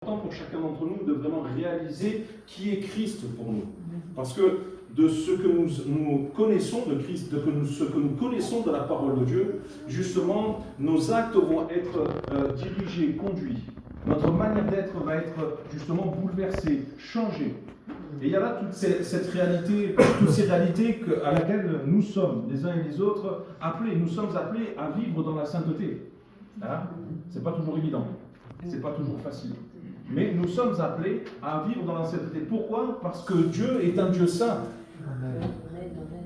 important pour chacun d'entre nous de vraiment réaliser qui est Christ pour nous. Parce que de ce que nous connaissons de Christ, ce que nous connaissons de la parole de Dieu, justement, nos actes vont être dirigés, conduits. Notre manière d'être va être justement bouleversée, changée. Et il y a là toute cette réalité, toutes ces réalités à laquelle nous sommes, les uns et les autres, appelés. Nous sommes appelés à vivre dans la sainteté. Hein? C'est pas toujours évident, c'est pas toujours facile. Mais nous sommes appelés à vivre dans la sainteté. Pourquoi? Parce que Dieu est un Dieu saint.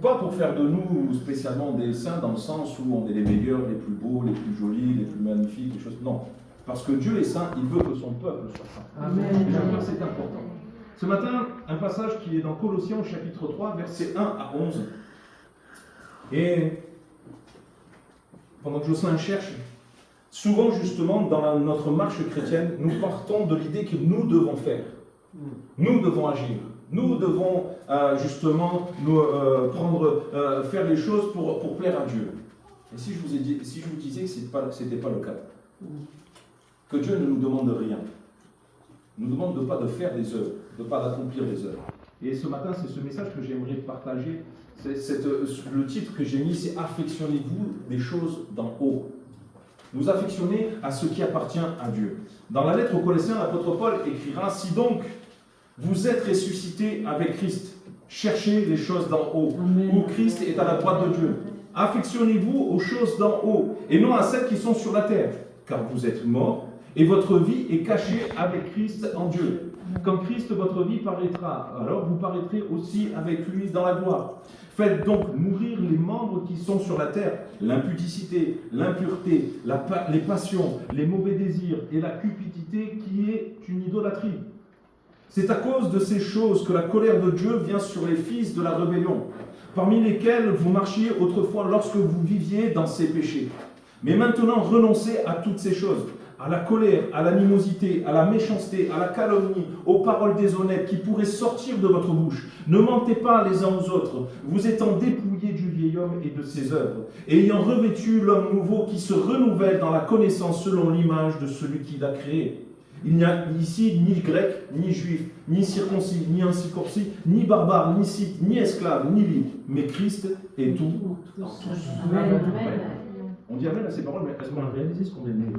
Pas pour faire de nous spécialement des saints dans le sens où on est les meilleurs, les plus beaux, les plus jolis, les plus magnifiques, les choses. Non. Parce que Dieu est saint, il veut que son peuple soit saint. Amen. Et c'est important. Ce matin, un passage qui est dans Colossiens au chapitre 3, versets 1 à 11. Et pendant que Jocelyn cherche, souvent justement dans notre marche chrétienne, nous partons de l'idée que nous devons faire. Nous devons agir. Nous devons justement faire les choses pour plaire à Dieu. Et si je vous disais que ce n'était pas le cas, que Dieu ne nous demande rien, nous demande pas de faire des œuvres, de pas d'accomplir des œuvres. Et ce matin, c'est ce message que j'aimerais partager. Le titre que j'ai mis, c'est « Affectionnez-vous des choses d'en haut ». Nous affectionner à ce qui appartient à Dieu. Dans la lettre aux Colossiens, l'apôtre Paul écrira « Si donc vous êtes ressuscités avec Christ, cherchez les choses d'en haut, où Christ est à la droite de Dieu. Affectionnez-vous aux choses d'en haut, et non à celles qui sont sur la terre, car vous êtes morts, et votre vie est cachée avec Christ en Dieu. Quand Christ, votre vie, paraîtra, alors vous paraîtrez aussi avec lui dans la gloire. Faites donc mourir les membres qui sont sur la terre, l'impudicité, l'impureté, les passions, les mauvais désirs et la cupidité qui est une idolâtrie. C'est à cause de ces choses que la colère de Dieu vient sur les fils de la rébellion, parmi lesquels vous marchiez autrefois lorsque vous viviez dans ces péchés. Mais maintenant, renoncez à toutes ces choses, à la colère, à l'animosité, à la méchanceté, à la calomnie, aux paroles déshonnêtes qui pourraient sortir de votre bouche. Ne mentez pas les uns aux autres, vous étant dépouillés du vieil homme et de ses œuvres, et ayant revêtu l'homme nouveau qui se renouvelle dans la connaissance selon l'image de celui qui l'a créé. Il n'y a ici ni grec, ni juif, ni circoncis, ni incirconcis, ni barbare, ni scythe, ni esclave, ni libre, mais Christ est tout en tous. Amen. On dit amen à ces paroles, mais est-ce qu'on a réalisé ce qu'on vient de dire?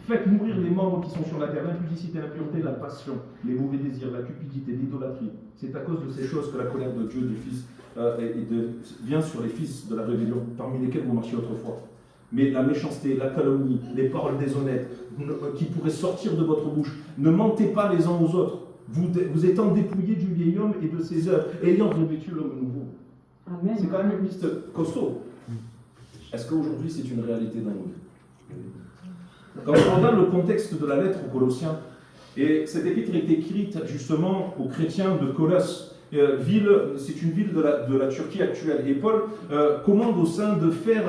Faites mourir les membres qui sont sur la terre, l'impudicité, l'impureté, la passion, les mauvais désirs, la cupidité, l'idolâtrie. C'est à cause de ces choses que la colère de Dieu vient sur les fils de la rébellion, parmi lesquels vous marchiez autrefois. Mais la méchanceté, la calomnie, les paroles déshonnêtes qui pourraient sortir de votre bouche, ne mentez pas les uns aux autres, vous étant dépouillés du vieil homme et de ses œuvres, ayant revêtu l'homme nouveau. Amen. C'est quand même une liste costaud. Est-ce qu'aujourd'hui c'est une réalité dans nous? Quand on regarde le contexte de la lettre aux Colossiens, et cette épître est écrite justement aux chrétiens de Colosse, c'est une ville de la Turquie actuelle. Et Paul commande aux saints de faire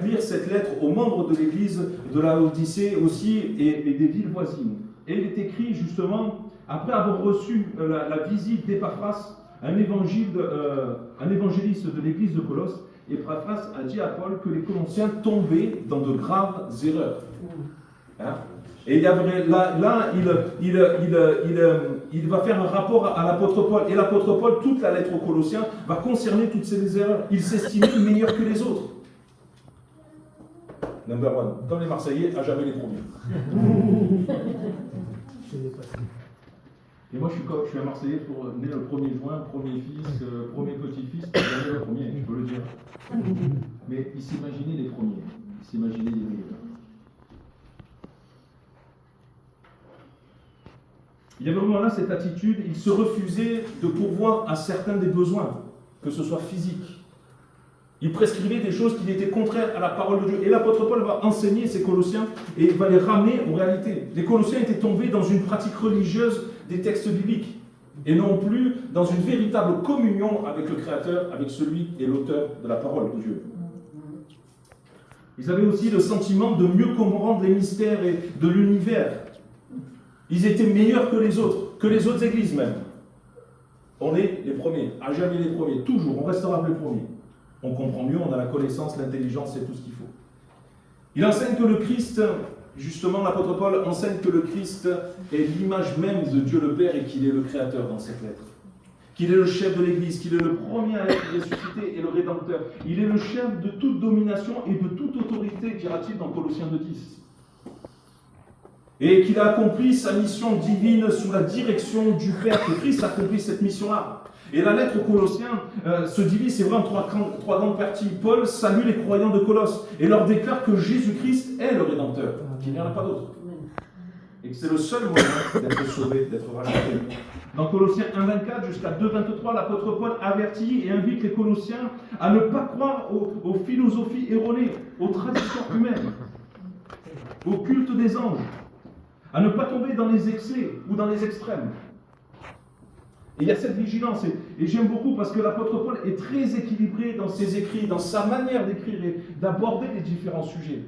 lire cette lettre aux membres de l'église de la Odyssée aussi et des villes voisines. Et il est écrit justement, après avoir reçu la visite d'Épaphras, un évangéliste de l'église de Colosse, Épaphras a dit à Paul que les Colossiens tombaient dans de graves erreurs. Hein? Et il va faire un rapport à l'apôtre Paul. Et l'apôtre Paul, toute la lettre aux Colossiens, va concerner toutes ces erreurs. Il s'estimait meilleur que les autres. Number one. Comme les Marseillais, à jamais les premiers. Et moi, je suis un Marseillais né le 1er juin, premier fils, premier petit-fils, jamais le premier, je peux le dire. Mais il s'imaginait les premiers. Il s'imaginait les meilleurs. Il y avait vraiment là cette attitude, il se refusait de pourvoir à certains des besoins, que ce soit physique. Il prescrivait des choses qui étaient contraires à la parole de Dieu. Et l'apôtre Paul va enseigner ces Colossiens et va les ramener aux réalités. Les Colossiens étaient tombés dans une pratique religieuse des textes bibliques et non plus dans une véritable communion avec le Créateur, avec celui et l'auteur de la parole de Dieu. Ils avaient aussi le sentiment de mieux comprendre les mystères de l'univers. Ils étaient meilleurs que les autres églises même. On est les premiers, à jamais les premiers, toujours, on restera les premiers. On comprend mieux, on a la connaissance, l'intelligence et tout ce qu'il faut. Il enseigne que le Christ justement, l'apôtre Paul enseigne que le Christ est l'image même de Dieu le Père et qu'il est le Créateur dans cette lettre. Qu'il est le chef de l'Église, qu'il est le premier à être ressuscité et le Rédempteur. Il est le chef de toute domination et de toute autorité, dira-t-il dans Colossiens 2,10. Et qu'il a accompli sa mission divine sous la direction du Père, que Christ a accompli cette mission-là. Et la lettre aux Colossiens se divise, c'est vrai, en trois grandes parties. Paul salue les croyants de Colosse et leur déclare que Jésus-Christ est le Rédempteur, qu'il n'y en a pas d'autre. Et que c'est le seul moyen d'être sauvé, d'être racheté. Dans Colossiens 1,24 jusqu'à 2,23, l'apôtre Paul avertit et invite les Colossiens à ne pas croire aux philosophies erronées, aux traditions humaines, au culte des anges, à ne pas tomber dans les excès ou dans les extrêmes. Et il y a cette vigilance, et j'aime beaucoup parce que l'apôtre Paul est très équilibré dans ses écrits, dans sa manière d'écrire et d'aborder les différents sujets.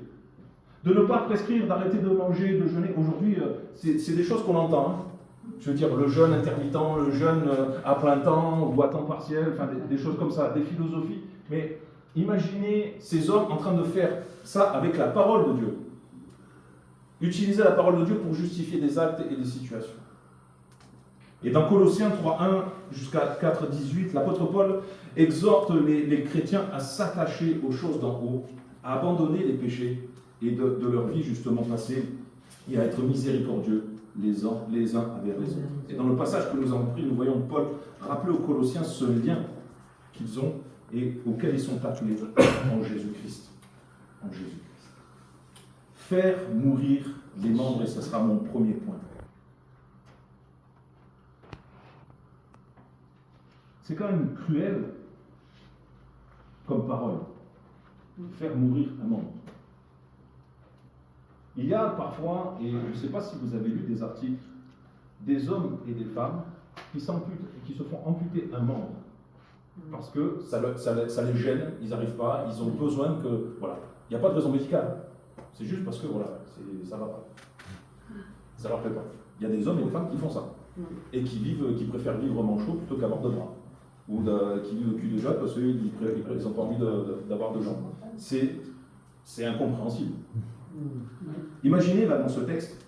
De ne pas prescrire, d'arrêter de manger, de jeûner. Aujourd'hui, c'est des choses qu'on entend. Hein. Je veux dire, le jeûne intermittent, le jeûne à plein temps ou à temps partiel, enfin des choses comme ça, des philosophies. Mais imaginez ces hommes en train de faire ça avec la parole de Dieu. Utiliser la parole de Dieu pour justifier des actes et des situations. Et dans Colossiens 3:1 jusqu'à 4:18, l'apôtre Paul exhorte les chrétiens à s'attacher aux choses d'en haut, à abandonner les péchés et de leur vie justement passée et à être miséricordieux les uns envers les autres. Et dans le passage que nous avons pris, nous voyons Paul rappeler aux Colossiens ce lien qu'ils ont et auquel ils sont appelés en Jésus-Christ. En Jésus-Christ. Faire mourir les membres, et ce sera mon premier point. C'est quand même cruel comme parole. Faire mourir un membre. Il y a parfois, et je ne sais pas si vous avez lu des articles, des hommes et des femmes qui s'amputent et qui se font amputer un membre. Parce que ça les gêne, ils n'arrivent pas, ils ont besoin que... Voilà. Il n'y a pas de raison médicale. C'est juste parce que voilà, ça ne va pas. Ça ne leur plaît pas. Il y a des hommes et des femmes qui font ça. Et qui préfèrent vivre manchot plutôt qu'avoir de bras. Ou qui vivent au cul de jatte parce qu'ils n'ont pas envie d'avoir de jambes. C'est incompréhensible. Imaginez là dans ce texte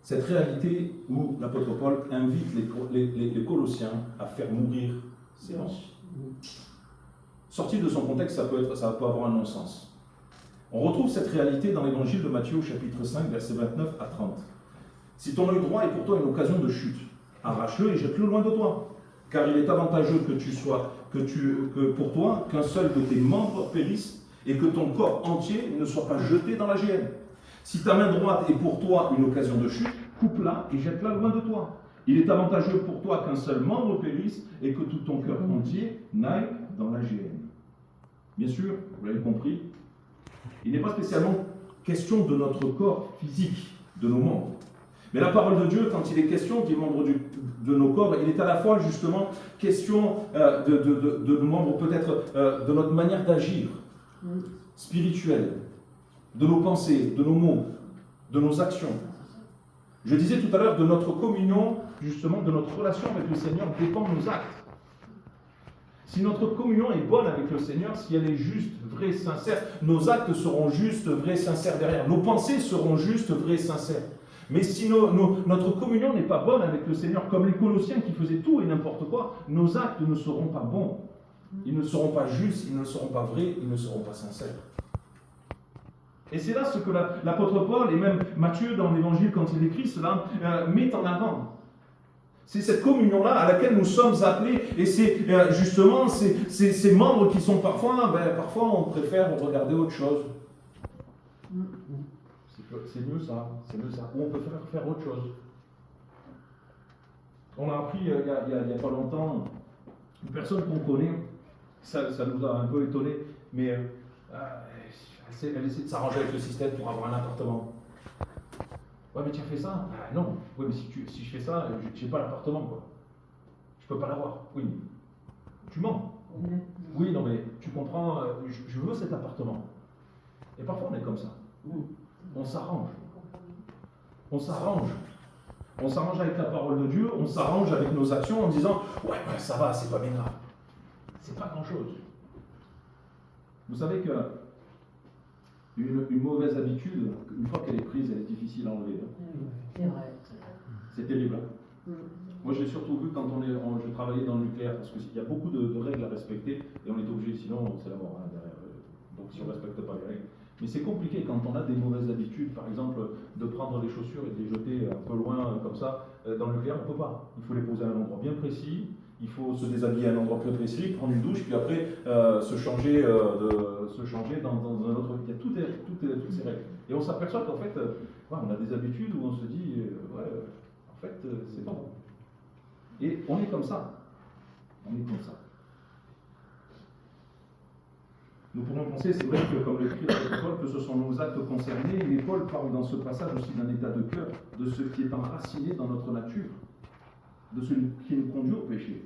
cette réalité où l'apôtre Paul invite les Colossiens à faire mourir ces membres. Sorti de son contexte, ça peut avoir un non-sens. On retrouve cette réalité dans l'évangile de Matthieu, chapitre 5, versets 29 à 30. Si ton œil droit est pour toi une occasion de chute, arrache-le et jette-le loin de toi. Car il est avantageux que pour toi, qu'un seul de tes membres périsse et que ton corps entier ne soit pas jeté dans la géhenne. Si ta main droite est pour toi une occasion de chute, coupe-la et jette-la loin de toi. Il est avantageux pour toi qu'un seul membre périsse et que tout ton cœur entier n'aille dans la géhenne. Bien sûr, vous l'avez compris, il n'est pas spécialement question de notre corps physique, de nos membres. Mais la parole de Dieu, quand il est question des membres de nos corps, il est à la fois justement question de nos membres, peut-être de notre manière d'agir spirituelle, de nos pensées, de nos mots, de nos actions. Je disais tout à l'heure de notre communion, justement, de notre relation avec le Seigneur dépendent nos actes. Si notre communion est bonne avec le Seigneur, si elle est juste, vraie, sincère, nos actes seront justes, vrais, sincères derrière. Nos pensées seront justes, vraies, sincères. Mais si notre communion n'est pas bonne avec le Seigneur, comme les Colossiens qui faisaient tout et n'importe quoi, nos actes ne seront pas bons. Ils ne seront pas justes, ils ne seront pas vrais, ils ne seront pas sincères. Et c'est là ce que l'apôtre Paul et même Matthieu dans l'évangile, quand il écrit cela, met en avant. C'est cette communion-là à laquelle nous sommes appelés, et c'est justement ces membres qui sont parfois on préfère regarder autre chose. C'est mieux ça. Ou on peut faire autre chose. On a appris il n'y a pas longtemps, une personne qu'on connaît, ça nous a un peu étonnés, mais elle essaie de s'arranger avec le système pour avoir un appartement. Ouais, mais tu as fait ça? Non. Oui, mais si je fais ça, je n'ai pas l'appartement, quoi. Je peux pas l'avoir. Oui. Tu mens. Oui, non, mais tu comprends, je veux cet appartement. Et parfois, on est comme ça. On s'arrange. On s'arrange. On s'arrange avec la parole de Dieu, on s'arrange avec nos actions en disant « Ouais, ça va, c'est pas bien grave. C'est pas grand-chose. » Vous savez que Une mauvaise habitude, une fois qu'elle est prise, elle est difficile à enlever. C'est vrai. C'est terrible. Moi, je l'ai surtout vu quand je travaillais dans le nucléaire, parce qu'il y a beaucoup de règles à respecter, et on est obligé, sinon c'est la mort derrière. Donc si on ne respecte pas les règles. Mais c'est compliqué quand on a des mauvaises habitudes, par exemple, de prendre les chaussures et de les jeter un peu loin, comme ça. Dans le nucléaire, on ne peut pas. Il faut les poser à un endroit bien précis, il faut se déshabiller à un endroit plus précis, prendre une douche, puis après se changer dans un autre. Il y a toutes ces règles. Et on s'aperçoit qu'en fait, on a des habitudes où on se dit, en fait, c'est pas bon. Et on est comme ça. On est comme ça. Nous pourrions penser, c'est vrai que comme l'écrit Paul, que ce sont nos actes concernés, mais Paul parle dans ce passage aussi d'un état de cœur, de ce qui est enraciné dans notre nature, de ce qui nous conduit au péché.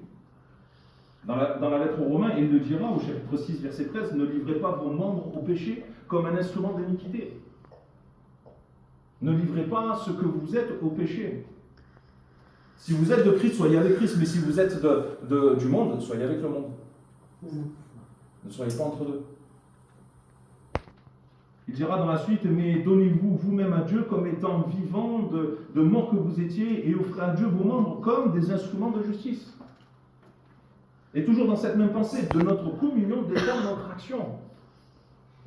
Dans la lettre aux Romains, il le dira au chapitre 6, verset 13, ne livrez pas vos membres au péché comme un instrument d'iniquité. Ne livrez pas ce que vous êtes au péché. Si vous êtes de Christ, soyez avec Christ, mais si vous êtes du monde, soyez avec le monde. Ne soyez pas entre deux. Il dira dans la suite, mais donnez-vous vous-même à Dieu comme étant vivant de mort que vous étiez, et offrez à Dieu vos membres comme des instruments de justice. Et toujours dans cette même pensée, de notre communion dépend notre action.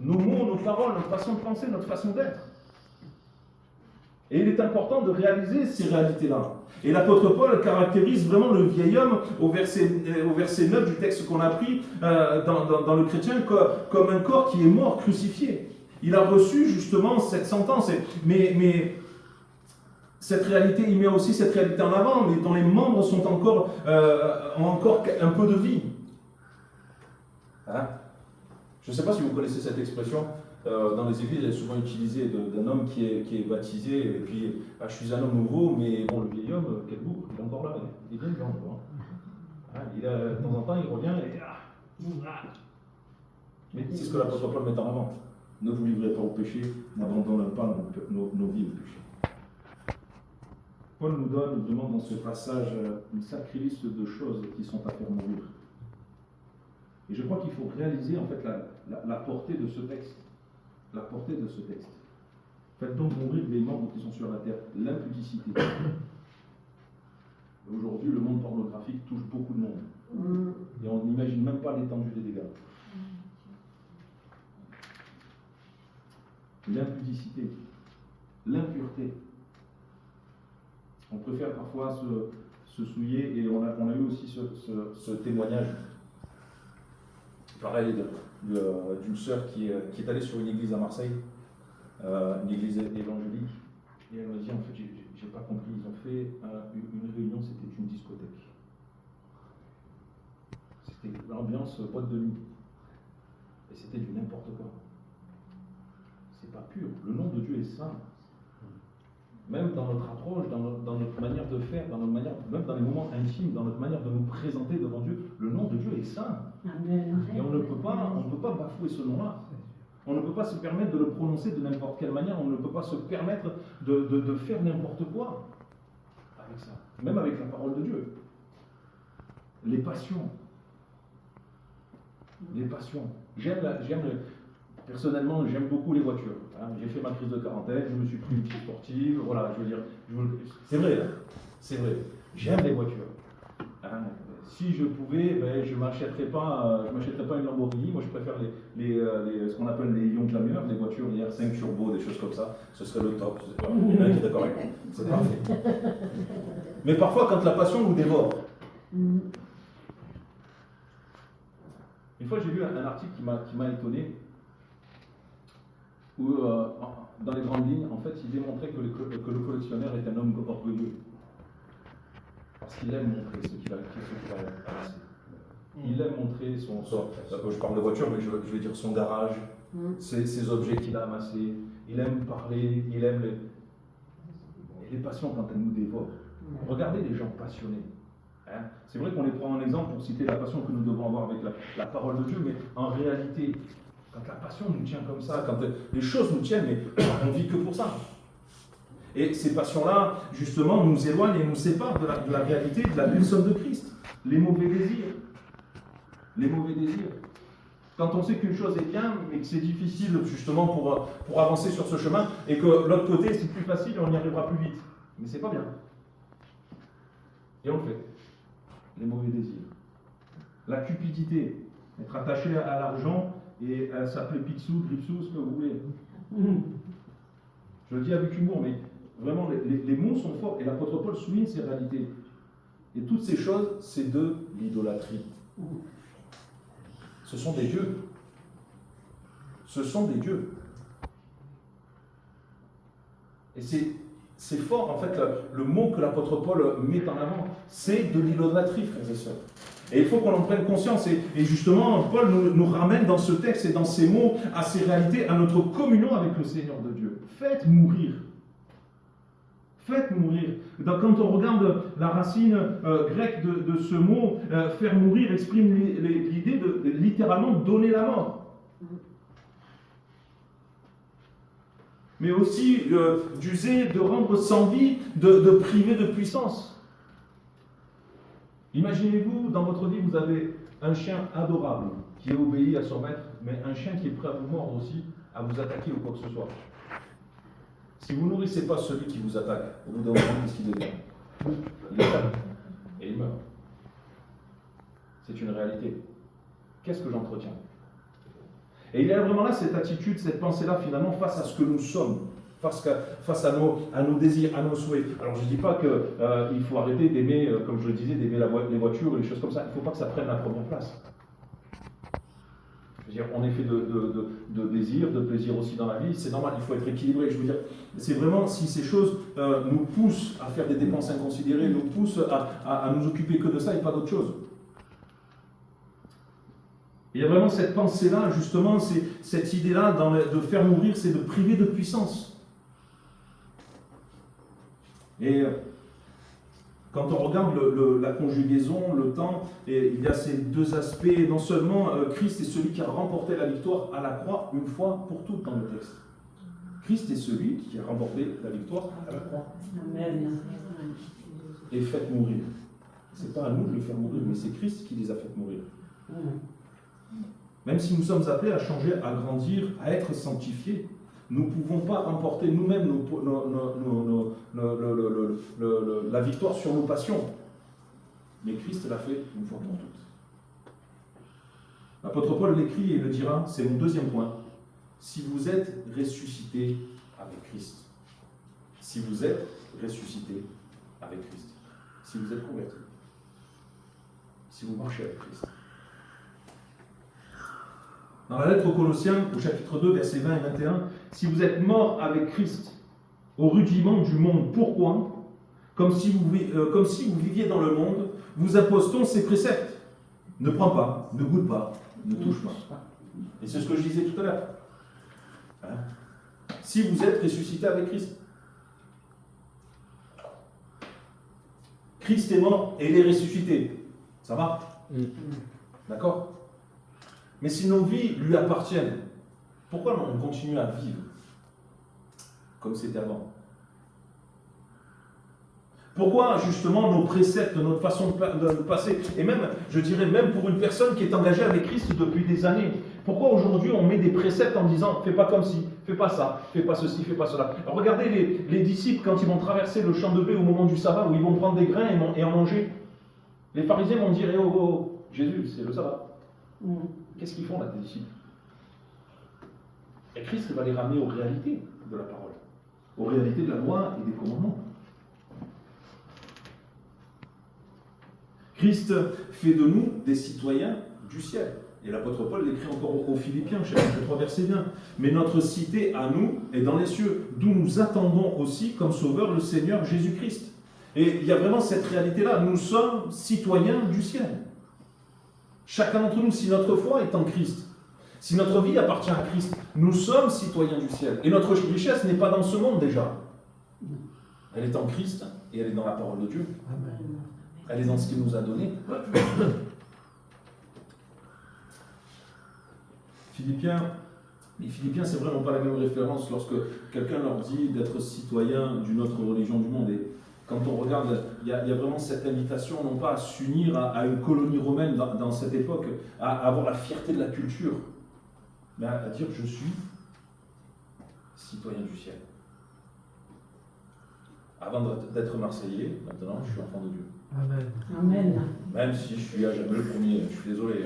Nos mots, nos paroles, notre façon de penser, notre façon d'être. Et il est important de réaliser ces réalités-là. Et l'apôtre Paul caractérise vraiment le vieil homme au verset 9 du texte qu'on a pris dans le chrétien comme un corps qui est mort, crucifié. Il a reçu justement cette sentence. Mais cette réalité, il met aussi cette réalité en avant, mais dont les membres sont ont encore un peu de vie. Hein? Je ne sais pas si vous connaissez cette expression. Dans les églises, elle est souvent utilisée d'un homme qui est baptisé, et puis je suis un homme nouveau, mais bon, le vieil homme, quel goût, il est encore là, il est bien vivant. De temps en temps, il revient et. Mais c'est ce que l'apôtre Paul met en avant. Ne vous livrez pas au péché, n'abandonnez pas nos vies au péché. Paul nous demande dans ce passage une sacrée liste de choses qui sont à faire mourir. Et je crois qu'il faut réaliser en fait la portée de ce texte. La portée de ce texte. Faites donc mourir les membres qui sont sur la terre. L'impudicité. Aujourd'hui, le monde pornographique touche beaucoup de monde. Et on n'imagine même pas l'étendue des dégâts. L'impudicité. L'impureté. On préfère parfois se souiller, et on a eu aussi ce témoignage. Pareil, d'une sœur qui est allée sur une église à Marseille, une église évangélique, et elle m'a dit, en fait, j'ai pas compris, ils ont fait une réunion, c'était une discothèque. C'était l'ambiance boîte de nuit. Et c'était du n'importe quoi. C'est pas pur. Le nom de Dieu est saint. Même dans notre approche, dans notre manière de faire, même dans les moments intimes, dans notre manière de nous présenter devant Dieu, le nom de Dieu est saint. Et on ne peut pas bafouer ce nom-là. On ne peut pas se permettre de le prononcer de n'importe quelle manière, on ne peut pas se permettre de faire n'importe quoi avec ça. Même avec la parole de Dieu. Les passions. Les passions. Personnellement, j'aime beaucoup les voitures. J'ai fait ma crise de quarantaine, je me suis pris une petite sportive, voilà, je veux dire, c'est vrai, c'est vrai. J'aime les voitures. Si je pouvais, je ne m'achèterais pas une Lamborghini. Moi, je préfère ce qu'on appelle les Young Glamour, les voitures, les R5 Turbo, des choses comme ça. Ce serait le top. Il y en a qui est d'accord avec moi. C'est parfait. Mais parfois, quand la passion nous dévore. Une fois, j'ai lu un article qui m'a étonné, où, dans les grandes lignes, en fait, il démontrait que le collectionneur est un homme orgueilleux. Parce qu'il aime montrer ce qu'il a amassé. Il aime montrer son. Je parle de voiture, mais je vais dire son garage, ses objets qu'il a amassés. Il aime parler, il aime les passions quand elles nous dévorent. Regardez les gens passionnés. C'est vrai qu'on les prend en exemple pour citer la passion que nous devons avoir avec la parole de Dieu, mais en réalité, quand la passion nous tient comme ça, quand les choses nous tiennent, mais on ne vit que pour ça. Et ces passions-là, justement, nous éloignent et nous séparent de la réalité de la personne de Christ. Les mauvais désirs. Les mauvais désirs. Quand on sait qu'une chose est bien, mais que c'est difficile justement pour avancer sur ce chemin, et que l'autre côté c'est plus facile et on y arrivera plus vite. Mais c'est pas bien. Et on le fait. Les mauvais désirs. La cupidité, être attaché à l'argent et s'appeler Picsou, Gripsou, ce que vous voulez. Je le dis avec humour, mais vraiment les mots sont forts et l'apôtre Paul souligne ces réalités. Et toutes ces choses, c'est de l'idolâtrie. Ce sont des dieux. Ce sont des dieux. Et c'est fort, en fait, le mot que l'apôtre Paul met en avant, c'est de l'idolâtrie, frères et sœurs. Et il faut qu'on en prenne conscience. Et justement, Paul nous ramène dans ce texte et dans ces mots, à ces réalités, à notre communion avec le Seigneur de Dieu. Faites mourir. Faites mourir. Quand on regarde la racine grecque de ce mot, faire mourir exprime l'idée de littéralement donner la mort. Mais aussi d'user, de rendre sans vie, de priver de puissance. Imaginez-vous, dans votre vie, vous avez un chien adorable qui obéit à son maître, mais un chien qui est prêt à vous mordre aussi, à vous attaquer ou quoi que ce soit. Si vous ne nourrissez pas celui qui vous attaque, au bout d'un moment, qu'est-ce qu'il devient? Il est calme et il meurt. C'est une réalité. Qu'est-ce que j'entretiens? Et il y a vraiment là cette attitude, cette pensée-là, finalement, face à ce que nous sommes, face à nos désirs, à nos souhaits. Alors je ne dis pas qu'il faut arrêter d'aimer, comme je le disais, d'aimer les voitures et les choses comme ça. Il ne faut pas que ça prenne la première place. Je veux dire, on est fait de désir, de plaisir aussi dans la vie, c'est normal, il faut être équilibré. Je veux dire, c'est vraiment si ces choses nous poussent à faire des dépenses inconsidérées, nous poussent à nous occuper que de ça et pas d'autre chose. Il y a vraiment cette pensée-là, justement, cette idée-là de faire mourir, c'est de priver de puissance. Et quand on regarde la conjugaison, le temps, et il y a ces deux aspects. Non seulement Christ est celui qui a remporté la victoire à la croix une fois pour toutes dans le texte. Christ est celui qui a remporté la victoire à la croix. Et faites mourir. Ce n'est pas à nous de le faire mourir, mais c'est Christ qui les a fait mourir. Même si nous sommes appelés à changer, à grandir, à être sanctifiés, nous ne pouvons pas remporter nous-mêmes la victoire sur nos passions. Mais Christ l'a fait une fois pour toutes. L'apôtre Paul l'écrit et le dira, c'est mon deuxième point. Si vous êtes ressuscité avec Christ, si vous êtes ressuscité avec Christ, si vous êtes converti, si vous marchez avec Christ. Dans la lettre aux Colossiens, au chapitre 2, versets 20 et 21, si vous êtes morts avec Christ au rudiment du monde, pourquoi? Comme si vous viviez dans le monde, vous impose-t-on ces préceptes? Ne prends pas, ne goûte pas, ne touche pas. Et c'est ce que je disais tout à l'heure. Hein? Si vous êtes ressuscité avec Christ. Christ est mort et il est ressuscité. Ça va? D'accord? Mais si nos vies lui appartiennent, pourquoi on continue à vivre comme c'était avant? Pourquoi justement nos préceptes, notre façon de passer, et même, je dirais même pour une personne qui est engagée avec Christ depuis des années, pourquoi aujourd'hui on met des préceptes en disant fais pas comme ci, fais pas ça, fais pas ceci, fais pas cela. Alors regardez les disciples quand ils vont traverser le champ de blé au moment du sabbat où ils vont prendre des grains et en manger. Les pharisiens vont dire Jésus, c'est le sabbat. Qu'est-ce qu'ils font là, tes disciples? Et Christ va les ramener aux réalités de la parole, aux réalités de la loi et des commandements. Christ fait de nous des citoyens du ciel. Et l'apôtre Paul l'écrit encore aux Philippiens, chapitre 3, verset 1. Mais notre cité à nous est dans les cieux, d'où nous attendons aussi comme sauveur le Seigneur Jésus-Christ. Et il y a vraiment cette réalité-là. Nous sommes citoyens du ciel. Chacun d'entre nous, si notre foi est en Christ, si notre vie appartient à Christ, nous sommes citoyens du ciel. Et notre richesse n'est pas dans ce monde déjà. Elle est en Christ et elle est dans la parole de Dieu. Elle est dans ce qu'il nous a donné. Les Philippiens, c'est vraiment pas la même référence lorsque quelqu'un leur dit d'être citoyen d'une autre religion du monde. Quand on regarde, il y a vraiment cette invitation, non pas à s'unir à une colonie romaine dans cette époque, à avoir la fierté de la culture, mais à dire je suis citoyen du ciel. Avant d'être Marseillais, maintenant je suis enfant de Dieu. Amen. Amen. Même si je suis à jamais le premier, je suis désolé.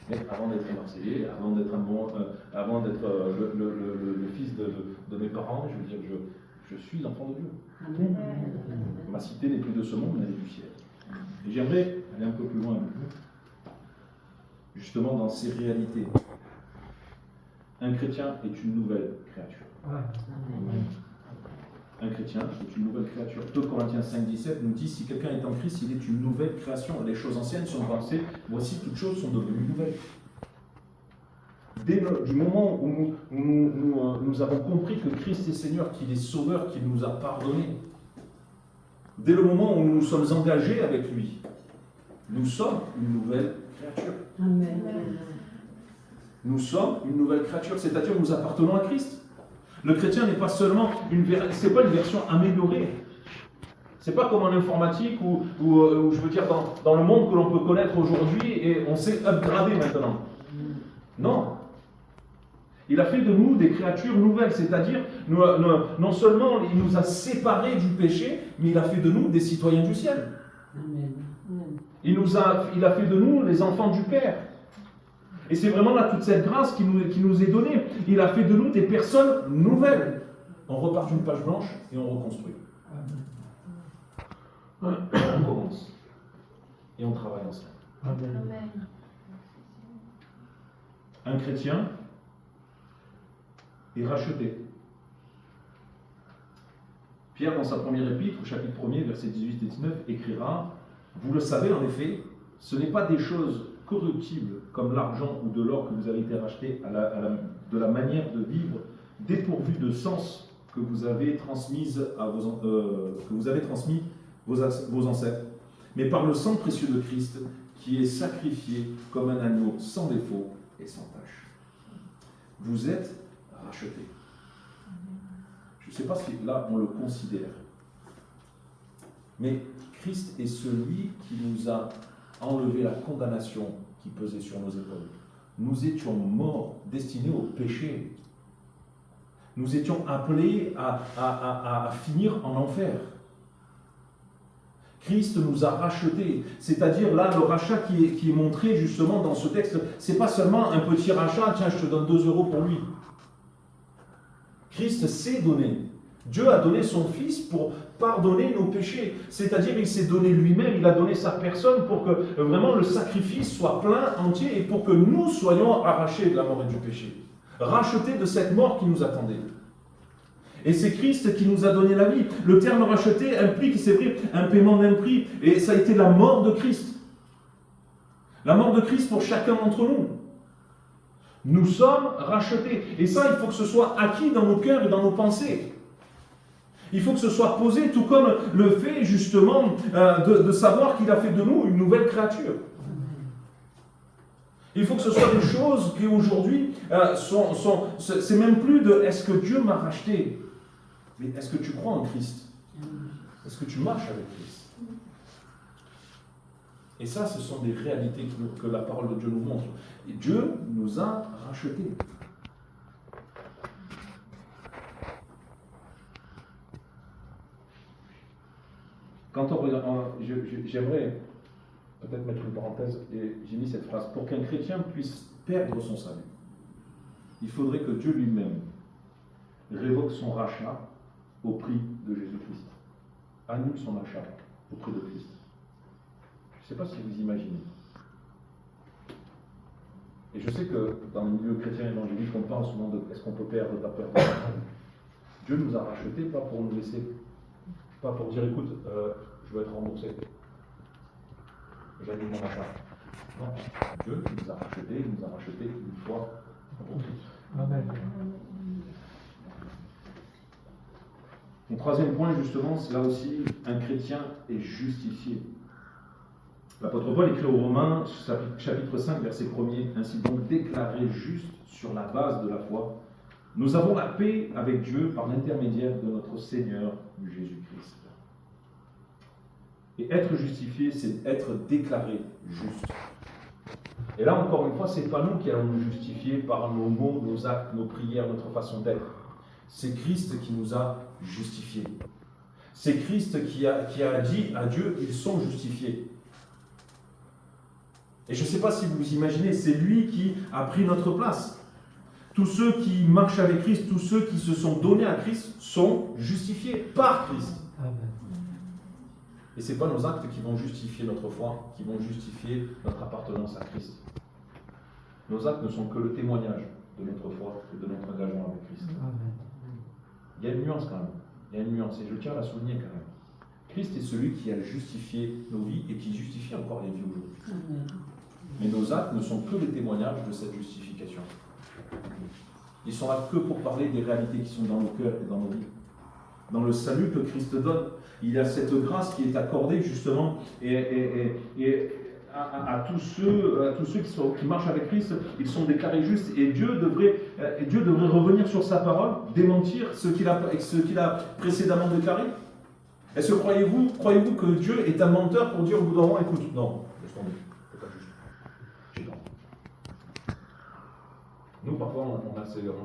Mais avant d'être Marseillais, avant d'être le fils de mes parents, je veux dire, je suis enfant de Dieu. Amen. Ma cité n'est plus de ce monde, mais elle est du ciel. Et j'aimerais aller un peu plus loin avec vous, justement dans ces réalités. Un chrétien est une nouvelle créature. Un chrétien est une nouvelle créature. 2 Corinthiens 5,17 nous dit si quelqu'un est en Christ, il est une nouvelle création. Les choses anciennes sont passées, voici toutes choses sont devenues nouvelles. Du moment où nous avons compris que Christ est Seigneur, qu'il est Sauveur, qu'il nous a pardonné, dès le moment où nous nous sommes engagés avec lui, nous sommes une nouvelle créature. Amen. Nous sommes une nouvelle créature, c'est-à-dire nous appartenons à Christ. Le chrétien n'est pas seulement c'est pas une version améliorée. C'est pas comme en informatique ou je veux dire dans le monde que l'on peut connaître aujourd'hui et on s'est upgradé maintenant. Non. Il a fait de nous des créatures nouvelles, c'est-à-dire non seulement il nous a séparés du péché, mais il a fait de nous des citoyens du ciel. Amen. Il a fait de nous les enfants du Père. Et c'est vraiment là toute cette grâce qui nous est donnée. Il a fait de nous des personnes nouvelles. On repart d'une page blanche et on reconstruit. On commence. Et on travaille ensemble. Amen. Un chrétien est racheté. Pierre, dans sa première épître, au chapitre 1er, versets 18 et 19, écrira « Vous le savez, en effet, ce n'est pas des choses corruptibles comme l'argent ou de l'or que vous avez été rachetés de la manière de vivre dépourvue de sens que vous avez transmis vos ancêtres, mais par le sang précieux de Christ qui est sacrifié comme un agneau sans défaut et sans tache. Vous êtes rachetés. Je ne sais pas si là on le considère, mais Christ est celui qui nous a enlevé la condamnation qui pesait sur nos épaules. Nous étions morts, destinés au péché. Nous étions appelés à finir en enfer. Christ nous a rachetés, c'est-à-dire là, le rachat qui est montré justement dans ce texte, c'est pas seulement un petit rachat, tiens, je te donne 2 € pour lui. Christ s'est donné. Dieu a donné son Fils pour pardonner nos péchés. C'est-à-dire, il s'est donné lui-même, il a donné sa personne pour que vraiment le sacrifice soit plein, entier, et pour que nous soyons arrachés de la mort et du péché. Rachetés de cette mort qui nous attendait. Et c'est Christ qui nous a donné la vie. Le terme racheté implique, c'est vrai, un paiement d'un prix. Et ça a été la mort de Christ. La mort de Christ pour chacun d'entre nous. Nous sommes rachetés. Et ça, il faut que ce soit acquis dans nos cœurs et dans nos pensées. Il faut que ce soit posé, tout comme le fait justement de savoir qu'il a fait de nous une nouvelle créature. Il faut que ce soit des choses qui aujourd'hui c'est même plus de est-ce que Dieu m'a racheté, mais est-ce que tu crois en Christ? Est-ce que tu marches avec Christ? Et ça, ce sont des réalités que la parole de Dieu nous montre. Et Dieu nous a rachetés. Quand on regarde, j'aimerais peut-être mettre une parenthèse, et j'ai mis cette phrase, pour qu'un chrétien puisse perdre son salut, il faudrait que Dieu lui-même révoque son rachat au prix de Jésus-Christ. Annule son achat au prix de Christ. Je ne sais pas si vous imaginez. Et je sais que dans le milieu chrétien évangélique, on parle souvent de est-ce qu'on peut perdre ta peur de la mort. Dieu nous a rachetés, pas pour nous laisser, pas pour dire écoute, je veux être remboursé. J'annule mon achat. Non, Dieu nous a rachetés une fois pour toutes. Amen. Mon troisième point, justement, c'est là aussi, un chrétien est justifié. L'apôtre Paul écrit aux Romains, chapitre 5, verset 1er, ainsi donc déclaré juste sur la base de la foi, Nous avons la paix avec Dieu par l'intermédiaire de notre Seigneur Jésus-Christ. Et être justifié, c'est être déclaré juste. Et là, encore une fois, ce n'est pas nous qui allons nous justifier par nos mots, nos actes, nos prières, notre façon d'être. C'est Christ qui nous a justifiés. C'est Christ qui a dit à Dieu, ils sont justifiés. Et je ne sais pas si vous vous imaginez, c'est lui qui a pris notre place. Tous ceux qui marchent avec Christ, tous ceux qui se sont donnés à Christ sont justifiés par Christ. Et ce n'est pas nos actes qui vont justifier notre foi, qui vont justifier notre appartenance à Christ. Nos actes ne sont que le témoignage de notre foi et de notre engagement avec Christ. Il y a une nuance quand même. Il y a une nuance, et je tiens à la souligner quand même. Christ est celui qui a justifié nos vies et qui justifie encore les vies aujourd'hui. Mais nos actes ne sont que le témoignage de cette justification. Ils sont là que pour parler des réalités qui sont dans nos cœurs et dans nos vies. Dans le salut que Christ donne, il y a cette grâce qui est accordée justement à tous ceux qui marchent avec Christ, ils sont déclarés justes et Dieu devrait revenir sur sa parole, démentir ce qu'il a précédemment déclaré. Est-ce que croyez-vous que Dieu est un menteur pour dire au bout d'un moment, écoute, non, laisse tomber, c'est pas juste. J'ai tort. Nous, parfois, on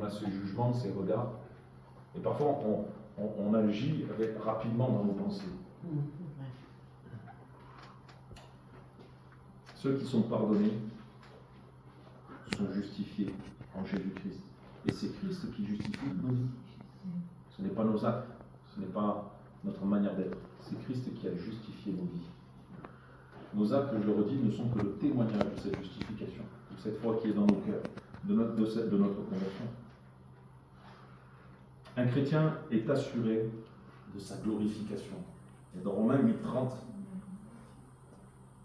a ce jugement, ces regards, et parfois, on agit rapidement dans nos pensées. Ceux qui sont pardonnés sont justifiés en Jésus-Christ. Et c'est Christ qui justifie nos vies. Ce n'est pas nos actes, ce n'est pas notre manière d'être. C'est Christ qui a justifié nos vies. Nos actes, je le redis, ne sont que le témoignage de cette justification, de cette foi qui est dans nos cœurs, de notre conversion. Un chrétien est assuré de sa glorification. Et dans Romains 8:30,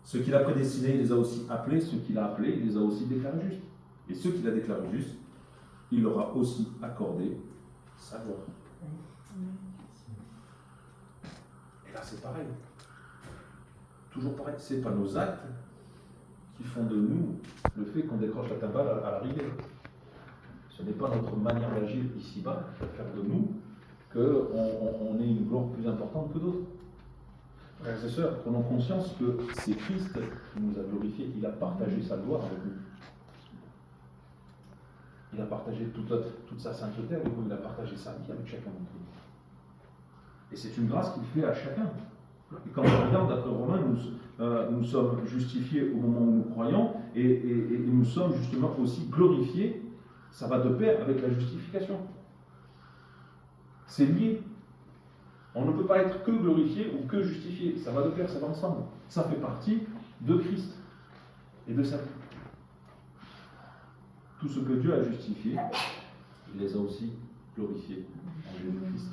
ceux qu'il a prédestinés, il les a aussi appelés, ceux qu'il a appelés, il les a aussi déclarés justes. Et ceux qu'il a déclarés justes, il leur a aussi accordé sa gloire. Et là, c'est pareil. Toujours pareil, ce n'est pas nos actes qui font de nous le fait qu'on décroche la timbale à l'arrivée. Ce n'est pas notre manière d'agir ici-bas qui va faire de nous qu'on ait une gloire plus importante que d'autres. Frères et sœurs, prenons conscience que c'est Christ qui nous a glorifiés. Il a partagé sa gloire avec nous. Il a partagé toute sa sainteté avec nous. Il a partagé sa vie avec chacun d'entre nous. Et c'est une grâce qu'il fait à chacun. Et quand on regarde d'après Romains, nous sommes justifiés au moment où nous croyons et nous sommes justement aussi glorifiés. Ça va de pair avec la justification. C'est lié. On ne peut pas être que glorifié ou que justifié. Ça va de pair, ça va ensemble. Ça fait partie de Christ et de sa vie. Tout ce que Dieu a justifié, il les a aussi glorifiés en Jésus-Christ.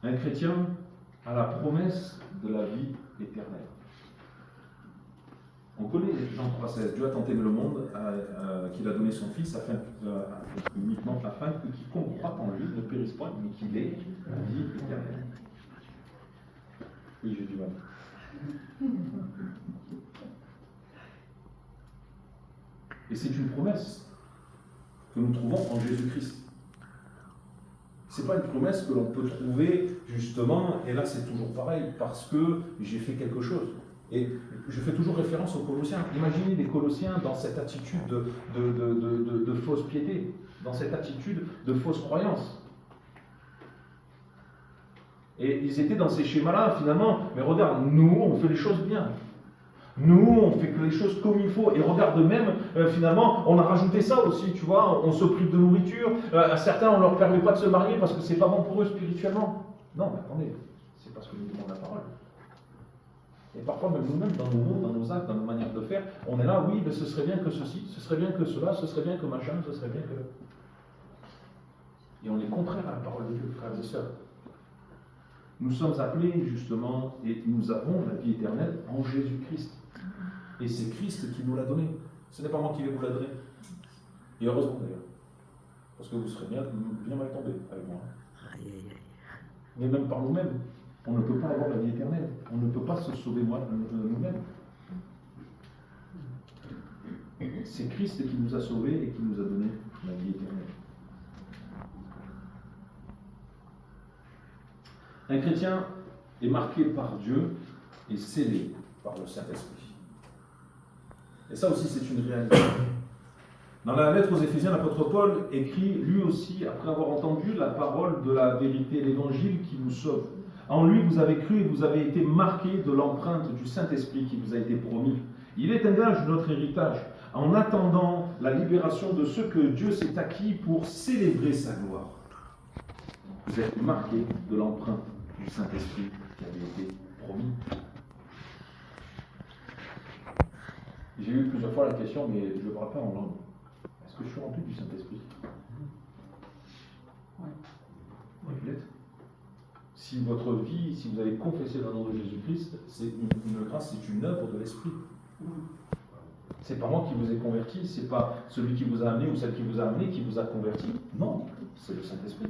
Un chrétien a la promesse de la vie éternelle. On connaît Jean 3,16. Dieu a tant aimé le monde qu'il a donné son Fils uniquement afin que quiconque croit en lui ne périsse point, mais qu'il ait la vie éternelle. Oui, j'ai du mal. Et c'est une promesse que nous trouvons en Jésus-Christ. Ce n'est pas une promesse que l'on peut trouver justement, et là c'est toujours pareil, parce que j'ai fait quelque chose. Et je fais toujours référence aux Colossiens. Imaginez les Colossiens dans cette attitude de fausse piété, dans cette attitude de fausse croyance. Et ils étaient dans ces schémas-là, finalement, mais regarde, nous, on fait les choses bien. Nous, on fait que les choses comme il faut. Et regarde même, finalement, on a rajouté ça aussi, tu vois, on se prive de nourriture. À certains, on ne leur permet pas de se marier parce que c'est pas bon pour eux spirituellement. Non, mais attendez, c'est parce que nous demandons la parole. Et parfois, même nous-mêmes, dans nos mots, dans nos actes, dans nos manières de faire, on est là, oui, mais ce serait bien que ceci, ce serait bien que cela, ce serait bien que machin, ce serait bien que... Et on est contraire à la parole de Dieu, frères et sœurs. Nous sommes appelés, justement, et nous avons la vie éternelle en Jésus-Christ. Et c'est Christ qui nous l'a donné. Ce n'est pas moi qui vais vous la donner. Et heureusement d'ailleurs. Parce que vous serez bien mal tombé avec moi. Mais même par nous-mêmes. On ne peut pas avoir la vie éternelle. On ne peut pas se sauver nous-mêmes. c'est Christ qui nous a sauvés et qui nous a donné la vie éternelle. Un chrétien est marqué par Dieu et scellé par le Saint-Esprit. Et ça aussi, c'est une réalité. Dans la lettre aux Éphésiens, l'apôtre Paul écrit, lui aussi, après avoir entendu la parole de la vérité, l'évangile qui vous sauve. En lui, vous avez cru et vous avez été marqués de l'empreinte du Saint-Esprit qui vous a été promis. Il est un gage de notre héritage, en attendant la libération de ceux que Dieu s'est acquis pour célébrer sa gloire. Vous êtes marqués de l'empreinte du Saint-Esprit qui avait été promis. J'ai eu plusieurs fois la question, mais je ne parle pas en langue. Est-ce que je suis rempli du Saint-Esprit? Oui. Vous l'êtes. Si votre vie, si vous avez confessé le nom de Jésus-Christ, c'est une grâce, c'est une œuvre de l'Esprit. C'est pas moi qui vous ai converti, c'est pas celui qui vous a amené ou celle qui vous a amené qui vous a converti. Non, c'est le Saint-Esprit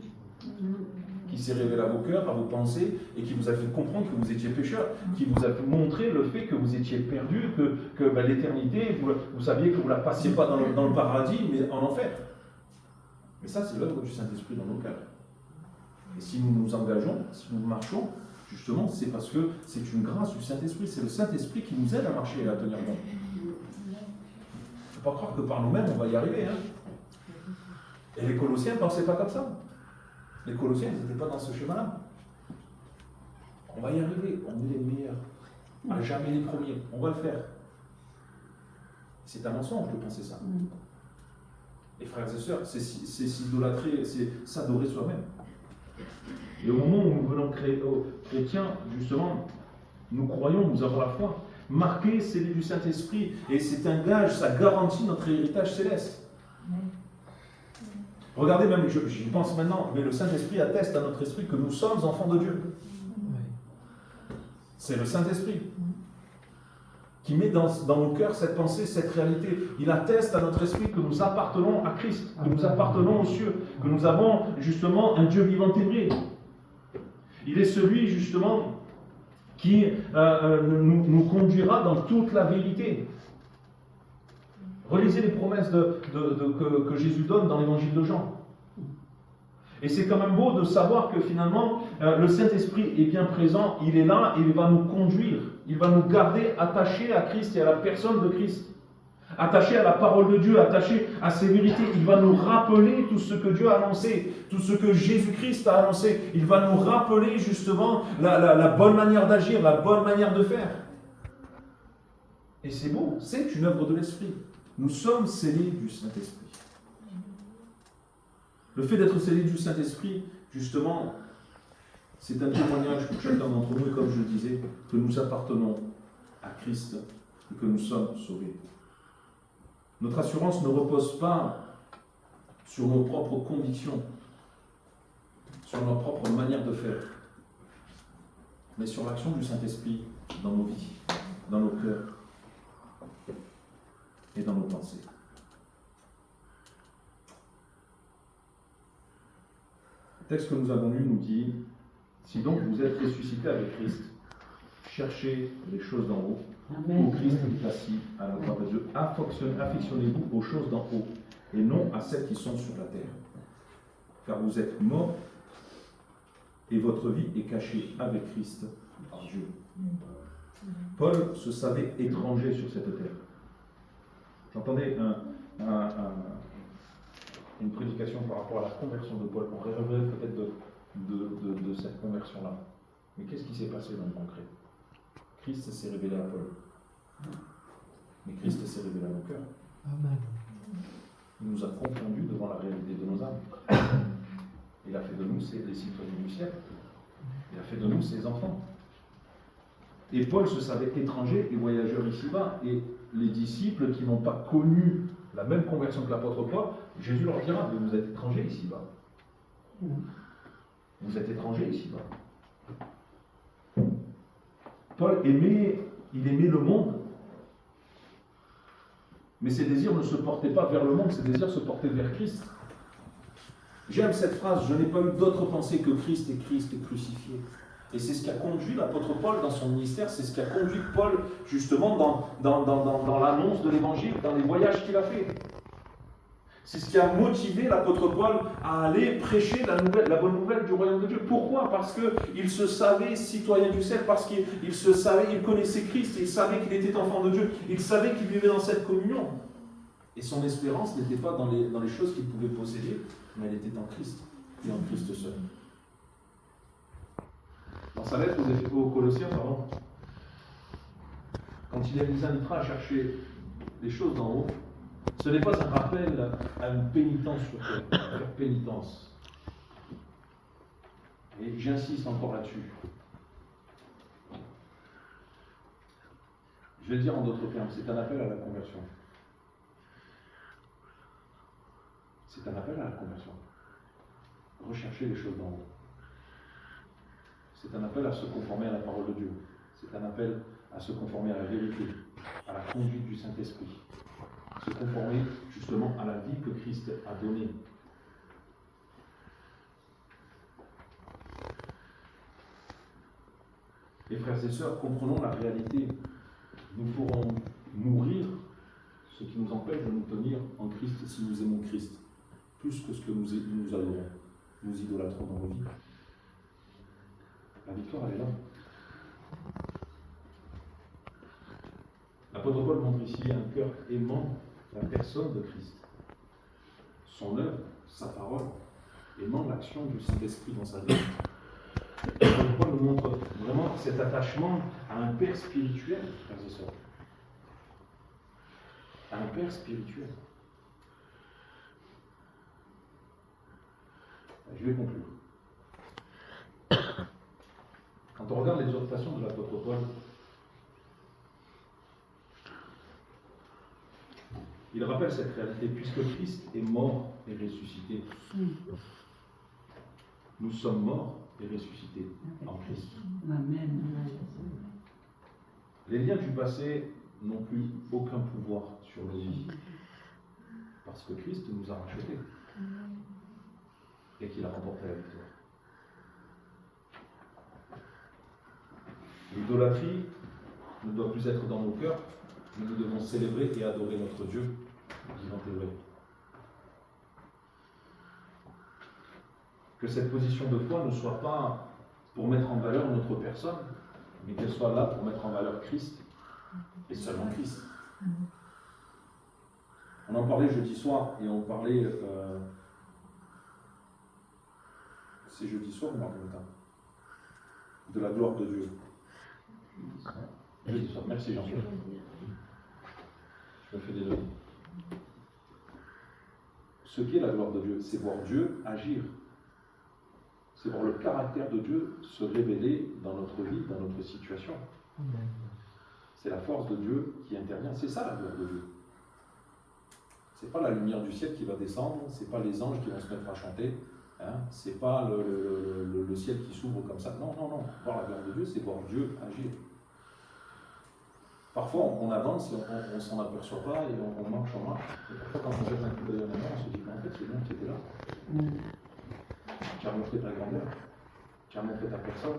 qui s'est révélé à vos cœurs, à vos pensées, et qui vous a fait comprendre que vous étiez pécheur, qui vous a montré le fait que vous étiez perdu, que l'éternité, vous saviez que vous ne la passiez pas dans le paradis, mais en enfer. Mais ça, c'est l'œuvre du Saint-Esprit dans nos cœurs. Et si nous nous engageons, si nous marchons, justement, c'est parce que c'est une grâce du Saint-Esprit. C'est le Saint-Esprit qui nous aide à marcher et à tenir bon. Il ne faut pas croire que par nous-mêmes, on va y arriver. Et les Colossiens ne pensaient pas comme ça. Les Colossiens, ils n'étaient pas dans ce schéma-là. On va y arriver, on est les meilleurs. À jamais les premiers, on va le faire. C'est un mensonge de penser ça. Et frères et sœurs, c'est s'idolâtrer, c'est s'adorer soi-même. Et au moment où nous venons chrétiens, justement, nous croyons, nous avons la foi, marqués, scellés du Saint-Esprit, et c'est un gage, ça garantit notre héritage céleste. Regardez même, j'y pense maintenant, mais le Saint-Esprit atteste à notre esprit que nous sommes enfants de Dieu. C'est le Saint-Esprit qui met dans nos cœurs cette pensée, cette réalité. Il atteste à notre esprit que nous appartenons à Christ, que nous appartenons aux cieux, que nous avons justement un Dieu vivant et vrai. Il est celui justement qui nous conduira dans toute la vérité. Relisez les promesses que Jésus donne dans l'évangile de Jean. Et c'est quand même beau de savoir que finalement, le Saint-Esprit est bien présent, il est là et il va nous conduire, il va nous garder attachés à Christ et à la personne de Christ, attachés à la parole de Dieu, attachés à ses vérités. Il va nous rappeler tout ce que Dieu a annoncé, tout ce que Jésus-Christ a annoncé. Il va nous rappeler justement la bonne manière d'agir, la bonne manière de faire. Et c'est beau, c'est une œuvre de l'Esprit. Nous sommes scellés du Saint-Esprit. Le fait d'être scellés du Saint-Esprit, justement, c'est un témoignage pour chacun d'entre nous, et comme je le disais, que nous appartenons à Christ et que nous sommes sauvés. Notre assurance ne repose pas sur nos propres convictions, sur notre propre manière de faire, mais sur l'action du Saint-Esprit dans nos vies, dans nos cœurs et dans nos pensées. Le texte que nous avons lu nous dit: si donc vous êtes ressuscités avec Christ, cherchez les choses d'en haut, où Christ est assis à la droite de Dieu. Affectionnez-vous aux choses d'en haut, et non à celles qui sont sur la terre. Car vous êtes morts, et votre vie est cachée avec Christ par Dieu. Paul se savait étranger sur cette terre. J'entendais une prédication par rapport à la conversion de Paul. On rêverait peut-être de cette conversion-là. Mais qu'est-ce qui s'est passé dans le concret? Christ s'est révélé à Paul. Mais Christ s'est révélé à nos cœurs. Amen. Il nous a confondus devant la réalité de nos âmes. Il a fait de nous les citoyens du ciel. Il a fait de nous ses enfants. Et Paul se savait étranger et voyageur ici-bas. Et les disciples qui n'ont pas connu la même conversion que l'apôtre Paul, Jésus leur dira: mais vous êtes étrangers ici-bas. Vous êtes étrangers ici-bas. Paul aimait le monde. Mais ses désirs ne se portaient pas vers le monde, ses désirs se portaient vers Christ. J'aime cette phrase: je n'ai pas eu d'autre pensée que Christ et Christ est crucifié. Et c'est ce qui a conduit l'apôtre Paul dans son ministère, c'est ce qui a conduit Paul justement dans l'annonce de l'évangile, dans les voyages qu'il a fait. C'est ce qui a motivé l'apôtre Paul à aller prêcher la bonne nouvelle du royaume de Dieu. Pourquoi? Parce qu'il se savait citoyen du ciel, parce qu'il se savait, il connaissait Christ, il savait qu'il était enfant de Dieu, il savait qu'il vivait dans cette communion. Et son espérance n'était pas dans les choses qu'il pouvait posséder, mais elle était en Christ, et en Christ seul. Dans sa lettre aux Colossiens, quand il les invitera à chercher les choses d'en haut, ce n'est pas un rappel à une pénitence sur terre, à faire pénitence. Et j'insiste encore là-dessus. Je vais le dire en d'autres termes, c'est un appel à la conversion. C'est un appel à la conversion. Rechercher les choses d'en haut. C'est un appel à se conformer à la parole de Dieu. C'est un appel à se conformer à la vérité, à la conduite du Saint-Esprit. Se conformer justement à la vie que Christ a donnée. Et frères et sœurs, comprenons la réalité. Nous pourrons mourir, ce qui nous empêche de nous tenir en Christ si nous aimons Christ, plus que ce que nous adorons, nous idolâtrons dans nos vies. La victoire, elle est là. L'apôtre Paul montre ici un cœur aimant la personne de Christ, son œuvre, sa parole, aimant l'action du Saint-Esprit dans sa vie. L'apôtre Paul nous montre vraiment cet attachement à un Père spirituel, frères et sœurs. À un Père spirituel. Je vais conclure. Quand on regarde l'exhortation de l'apôtre Paul, il rappelle cette réalité, puisque Christ est mort et ressuscité. Nous sommes morts et ressuscités en Christ. Amen. Les liens du passé n'ont plus aucun pouvoir sur nos vies, parce que Christ nous a rachetés et qu'il a remporté la victoire. L'idolâtrie ne doit plus être dans nos cœurs, mais nous devons célébrer et adorer notre Dieu, vivant et vrai. Que cette position de foi ne soit pas pour mettre en valeur notre personne, mais qu'elle soit là pour mettre en valeur Christ, et seulement Christ. On en parlait jeudi soir, et on parlait... c'est jeudi soir ou mardi matin? De la gloire de Dieu. Jeudi soir, merci Jean-Pierre. Je me fais désolé. Ce qu'est la gloire de Dieu, c'est voir Dieu agir. C'est voir le caractère de Dieu se révéler dans notre vie, dans notre situation. C'est la force de Dieu qui intervient. C'est ça la gloire de Dieu. C'est pas la lumière du ciel qui va descendre, c'est pas les anges qui vont se mettre à chanter, hein, c'est pas le ciel qui s'ouvre comme ça. Non, non, non. Voir la gloire de Dieu, c'est voir Dieu agir. Parfois, on avance et on ne s'en aperçoit pas et on marche. Et parfois, quand on jette un coup d'œil en avant, on se dit qu'en fait, c'est bien que tu étais là. Tu as montré ta grandeur, tu as montré ta personne,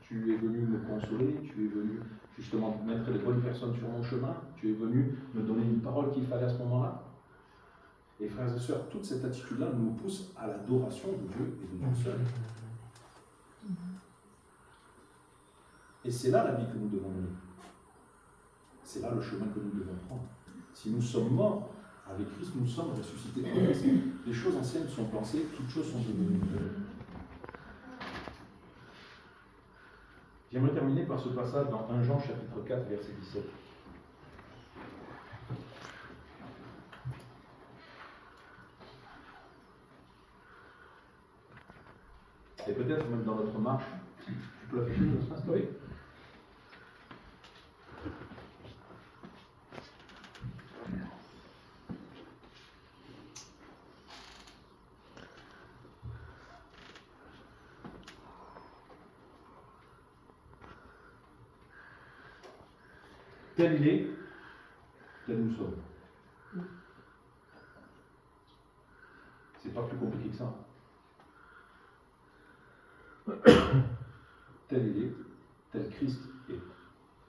tu es venu me consoler, tu es venu justement mettre les bonnes personnes sur mon chemin, tu es venu me donner une parole qu'il fallait à ce moment-là. Et frères et sœurs, toute cette attitude-là nous pousse à l'adoration de Dieu et de Dieu seul. Et c'est là la vie que nous devons mener. C'est là le chemin que nous devons prendre. Si nous sommes morts avec Christ, nous sommes ressuscités en Christ. Les choses anciennes sont passées, toutes choses sont devenues nouvelles. J'aimerais terminer par ce passage dans 1 Jean chapitre 4, verset 17. Et peut-être même dans notre marche, tu peux l'afficher, oui. Tel il est, tel nous sommes. C'est pas plus compliqué que ça. tel il est, tel Christ est.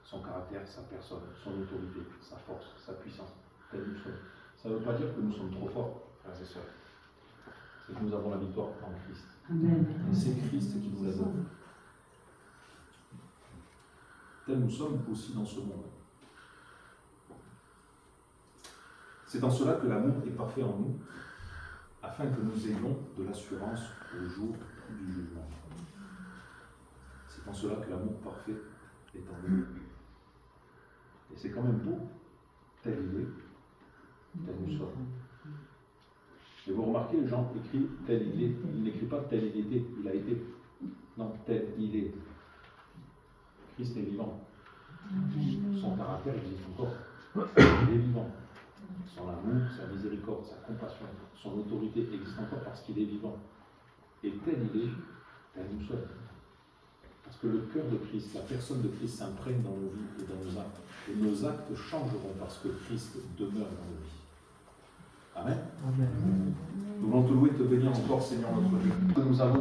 Son caractère, sa personne, son autorité, sa force, sa puissance, tel nous sommes. Ça ne veut pas dire que nous sommes trop forts, frères et sœurs. C'est que nous avons la victoire en Christ. Et c'est Christ qui nous la donne. Tel nous sommes aussi dans ce monde. C'est dans cela que l'amour est parfait en nous, afin que nous ayons de l'assurance au jour du jugement. C'est en cela que l'amour parfait est en nous. Et c'est quand même beau, tel il est, tel nous sommes. Et vous remarquez, Jean écrit tel il est, il n'écrit pas tel il était, il a été. Non, tel il est. Christ est vivant. Son caractère existe encore. Il est vivant. Son amour, sa miséricorde, sa compassion, son autorité existent encore parce qu'il est vivant. Et tel il est, tel nous sommes. Parce que le cœur de Christ, la personne de Christ s'imprègne dans nos vies et dans nos actes. Et nos actes changeront parce que Christ demeure dans nos vies. Amen. Amen. Nous voulons te louer et te bénir encore, Seigneur notre Dieu. Nous avons